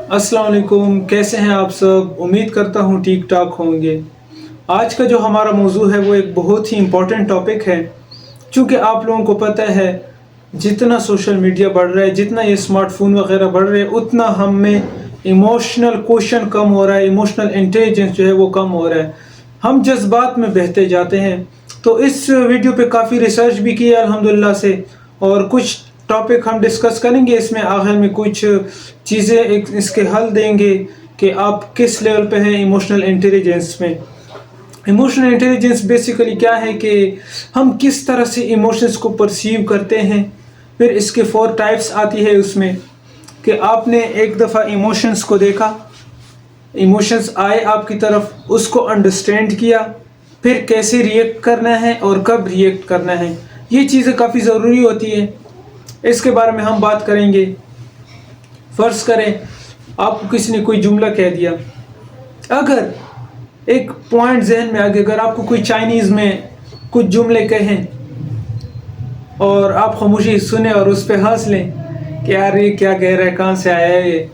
अस्सलाम वालेकुम, कैसे हैं आप सब। उम्मीद करता हूँ ठीक ठाक होंगे। आज का जो हमारा मौजू है वो एक बहुत ही इम्पोर्टेंट टॉपिक है। क्योंकि आप लोगों को पता है जितना सोशल मीडिया बढ़ रहा है, जितना ये स्मार्टफोन वगैरह बढ़ रहे हैं, उतना हम में इमोशनल क्वेश्चन कम हो रहा है, इमोशनल इंटेलिजेंस जो है वो कम हो रहा है। हम जज्बात में बहते जाते हैं। तो इस वीडियो पे काफ़ी रिसर्च भी की है अल्हम्दुलिल्लाह से, और कुछ टॉपिक हम डिस्कस करेंगे इसमें। आखिर में कुछ चीज़ें इसके हल देंगे कि आप किस लेवल पे हैं इमोशनल इंटेलिजेंस में। इमोशनल इंटेलिजेंस बेसिकली क्या है कि हम किस तरह से इमोशंस को परसीव करते हैं। फिर इसके 4 टाइप्स आती है उसमें, कि आपने एक दफ़ा इमोशंस को देखा, इमोशंस आए आपकी तरफ, उसको अंडरस्टैंड किया, फिर कैसे रिएक्ट करना है और कब रिएक्ट करना है। ये चीज़ें काफ़ी ज़रूरी होती है, इसके बारे में हम बात करेंगे। फ़र्ज़ करें आपको किसी ने कोई जुमला कह दिया, अगर एक पॉइंट जहन में आ गया, अगर आपको कोई चाइनीज़ में कुछ जुमले कहें और आप खामोशी सुने और उस पर हंस लें कि यार ये क्या कह रहा है, कहाँ से आया है ये,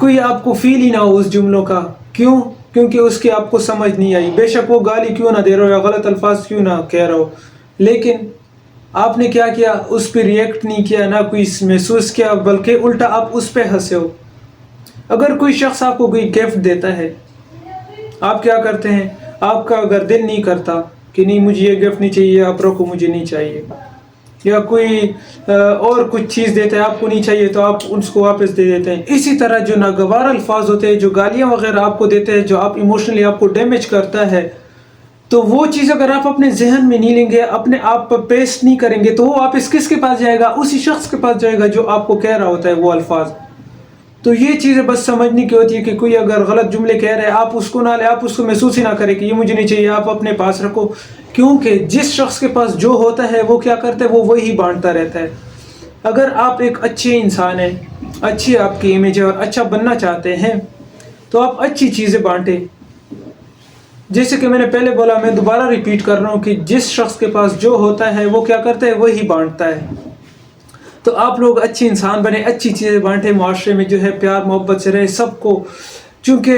कोई आपको फील ही ना हो उस जुमलों का। क्यों? क्योंकि उसकी आपको समझ नहीं आई। बेशक वो गाली क्यों ना दे रहा हो या गलत अल्फाज क्यों ना कह रहा हो, लेकिन आपने क्या किया, उस पर रिएक्ट नहीं किया, ना कोई महसूस किया, बल्कि उल्टा आप उस पर हंसे हो। अगर कोई शख्स आपको कोई गिफ्ट देता है, आप क्या करते हैं, आपका अगर दिल नहीं करता कि नहीं मुझे ये गिफ्ट नहीं चाहिए, आप रखो मुझे नहीं चाहिए, या कोई और कुछ चीज़ देता है आपको नहीं चाहिए तो आप उसको वापस दे देते हैं। इसी तरह जो नागवार अल्फाज होते हैं, जो गालियाँ वगैरह आपको देते हैं, जो आप इमोशनली आपको डैमेज करता है, तो वो चीज़ अगर आप अपने जहन में नहीं लेंगे, अपने आप पर पेस्ट नहीं करेंगे, तो वो वापस किसके पास जाएगा, उसी शख्स के पास जाएगा जो आपको कह रहा होता है वो अल्फाज। तो ये चीज़ें बस समझने की होती है कि कोई अगर गलत जुमले कह रहे हैं, आप उसको ना ले, आप उसको महसूस ही ना करें कि ये मुझे नहीं चाहिए, आप अपने पास रखो। क्योंकि जिस शख्स के पास जो होता है वो क्या करता है, वो वही बांटता रहता है। अगर आप एक अच्छे इंसान हैं, अच्छी आपकी इमेज है और अच्छा बनना चाहते हैं, तो आप अच्छी चीज़ें बांटें। जैसे कि मैंने पहले बोला, मैं दोबारा रिपीट कर रहा हूँ कि जिस शख्स के पास जो होता है वो क्या करता है, वही बांटता है। तो आप लोग अच्छे इंसान बने, अच्छी चीज़ें बांटें, माशरे में जो है प्यार मोहब्बत से रहे सबको। चूँकि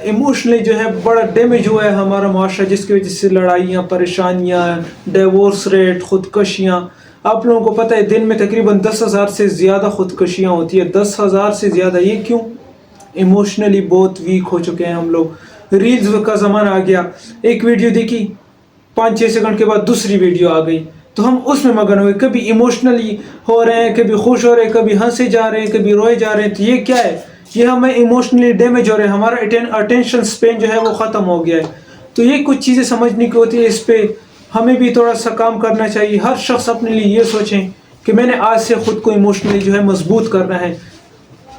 इमोशनली जो है बड़ा डैमेज हुआ है हमारा माशरा, जिसकी वजह से लड़ाइयाँ, परेशानियाँ, डिवोर्स रेट, ख़ुदकशियाँ। आप लोगों को पता है दिन में तकरीबन 10,000 से ज़्यादा ख़ुदकशियाँ होती है, 10,000 से ज़्यादा। ये क्यों? इमोशनली बहुत वीक हो चुके हैं हम लोग। रील्स का ज़माना आ गया, एक वीडियो देखी 5-6 सेकंड के बाद दूसरी वीडियो आ गई, तो हम उसमें मगन हो गए। कभी इमोशनली हो रहे हैं, कभी खुश हो रहे हैं, कभी हंसे जा रहे हैं, कभी रोए जा रहे हैं। तो ये क्या है, ये हमें इमोशनली डैमेज हो रहे हैं, हमारा अटेंशन स्पेन जो है वो ख़त्म हो गया है। तो ये कुछ चीज़ें समझने की होती है, इस पर हमें भी थोड़ा सा काम करना चाहिए। हर शख्स अपने लिए ये सोचें कि मैंने आज से ख़ुद को इमोशनली जो है मजबूत करना है।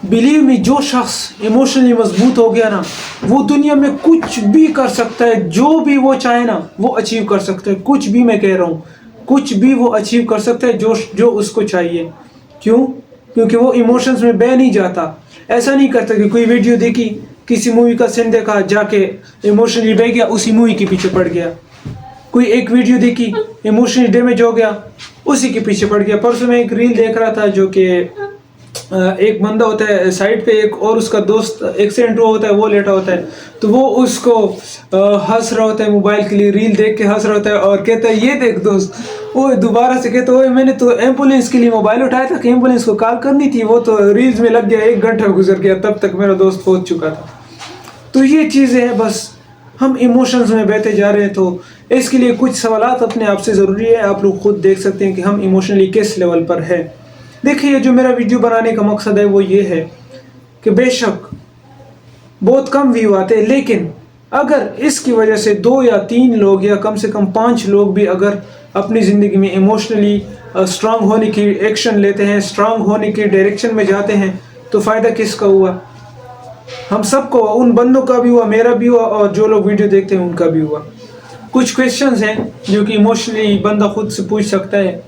बिलीव मी, जो शख्स इमोशनली मजबूत हो गया ना, वो दुनिया में कुछ भी कर सकता है, जो भी वो चाहे ना वो अचीव कर सकता है। कुछ भी, मैं कह रहा हूँ, कुछ भी वो अचीव कर सकता है जो उसको चाहिए। क्यों? क्योंकि वो इमोशंस में बह नहीं जाता। ऐसा नहीं करता कि कोई वीडियो देखी, किसी मूवी का सीन देखा, जाके इमोशनली बह गया, उसी मूवी के पीछे पड़ गया। कोई एक वीडियो देखी, इमोशनली डैमेज हो गया, उसी के पीछे पड़ गया। परसों मैं एक रील देख रहा था, जो कि एक बंदा होता है साइड पे, एक और उसका दोस्त एक्सीडेंट हुआ होता है, वो लेटा होता है, तो वो उसको हंस रहा होता है, मोबाइल के लिए रील देख के हंस रहा होता है, और कहता है ये देख दोस्त। वो दोबारा से कहता है मैंने तो एम्बुलेंस के लिए मोबाइल उठाया था कि एम्बुलेंस को कॉल करनी थी, वो तो रील्स में लग गया, 1 घंटा गुजर गया, तब तक मेरा दोस्त पहुंच चुका था। तो ये चीज़ें हैं, बस हम इमोशंस में बहते जा रहे हैं। तो इसके लिए कुछ सवालात अपने आप से ज़रूरी है। आप लोग खुद देख सकते हैं कि हम इमोशनली किस लेवल पर है। देखिए, जो मेरा वीडियो बनाने का मकसद है वो ये है कि बेशक बहुत कम व्यू आते हैं, लेकिन अगर इसकी वजह से 2 या 3 लोग या कम से कम 5 लोग भी अगर अपनी ज़िंदगी में इमोशनली स्ट्रांग होने की एक्शन लेते हैं, स्ट्रांग होने की डायरेक्शन में जाते हैं, तो फ़ायदा किसका हुआ? हम सबको, उन बंदों का भी हुआ, मेरा भी हुआ, और जो लोग वीडियो देखते हैं उनका भी हुआ। कुछ क्वेश्चंस हैं जो कि इमोशनली बंदा खुद से पूछ सकता है,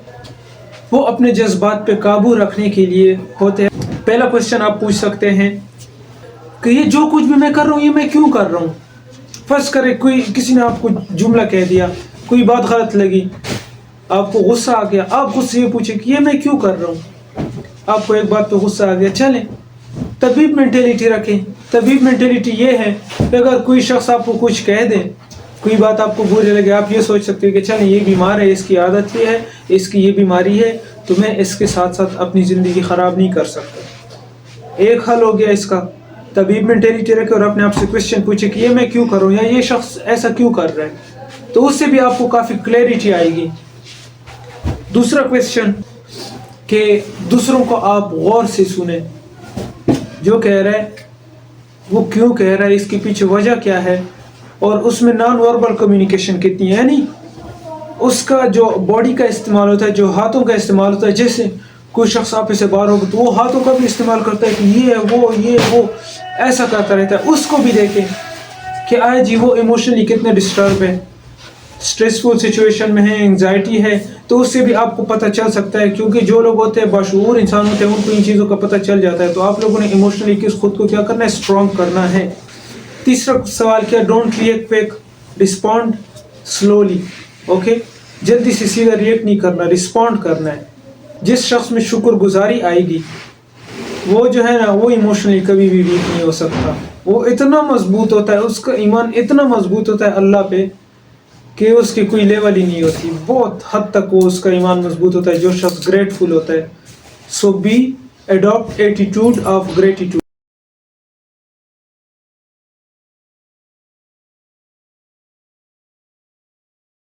वो अपने जज्बात पे काबू रखने के लिए होते हैं। पहला क्वेश्चन आप पूछ सकते हैं कि ये जो कुछ भी मैं कर रहा हूँ, ये मैं क्यों कर रहा हूँ। फर्ज करें किसी ने आपको जुमला कह दिया, कोई बात गलत लगी, आपको गुस्सा आ गया, आप खुद से ये पूछे कि ये मैं क्यों कर रहा हूँ। आपको एक बात पे गुस्सा आ गया, चलें طبیب مینٹیلیٹی رکھیں. طبیب مینٹیلیٹی یہ ہے کہ اگر کوئی شخص آپ کو کچھ کہہ دے, کوئی بات آپ کو بری لگے, آپ یہ سوچ سکتے ہیں کہ چلیں یہ بیمار ہے, اس کی عادت یہ ہے, اس کی یہ بیماری ہے, تو میں اس کے ساتھ ساتھ اپنی زندگی خراب نہیں کر سکتا. ایک حل ہو گیا اس کا. طبیب مینٹیلیٹی رکھے اور اپنے آپ سے کوشچن پوچھے کہ یہ میں کیوں کروں, یا یہ شخص ایسا کیوں کر رہا ہے, تو اس سے بھی آپ کو کافی کلیئرٹی آئے گی. دوسرا کوشچن کہ دوسروں کو آپ غور سے سنیں. جو کہہ رہا ہے وہ کیوں کہہ رہا ہے, اس کے پیچھے وجہ کیا ہے, اور اس میں نان وربل کمیونیکیشن کتنی ہے, یعنی اس کا جو باڈی کا استعمال ہوتا ہے, جو ہاتھوں کا استعمال ہوتا ہے. جیسے کوئی شخص آپ سے باہر ہوگا تو وہ ہاتھوں کا بھی استعمال کرتا ہے کہ یہ وہ ایسا کرتا رہتا ہے. اس کو بھی دیکھیں کہ آئے جی وہ ایموشنلی کتنے ڈسٹرب ہے, اسٹریسفل سچویشن میں ہے, انگزائٹی ہے, تو اس سے بھی آپ کو پتہ چل سکتا ہے. کیونکہ جو لوگ ہوتے ہیں باشعور انسان ہوتے ہیں, ان کو ان چیزوں کا پتہ چل جاتا ہے. تو آپ لوگوں نے ایموشنلی خود کو کیا کرنا ہے, اسٹرانگ کرنا ہے. تیسرا سوال کیا, don't react quick, respond slowly. Okay, جلدی سے سیدھا ریئیکٹ نہیں کرنا, رسپونڈ کرنا ہے. جس شخص میں شکر گزاری آئے گی وہ جو ہے نا, وہ ایموشنلی کبھی بھی ویک نہیں ہو سکتا. وہ اتنا مضبوط ہوتا ہے, اس کا ایمان اتنا مضبوط ہوتا ہے اللہ پہ کہ اس کی کوئی لیول ہی نہیں ہوتی. بہت حد تک وہ اس کا ایمان مضبوط ہوتا ہے جو شخص گریٹفل ہوتا ہے. So be adapt attitude of gratitude.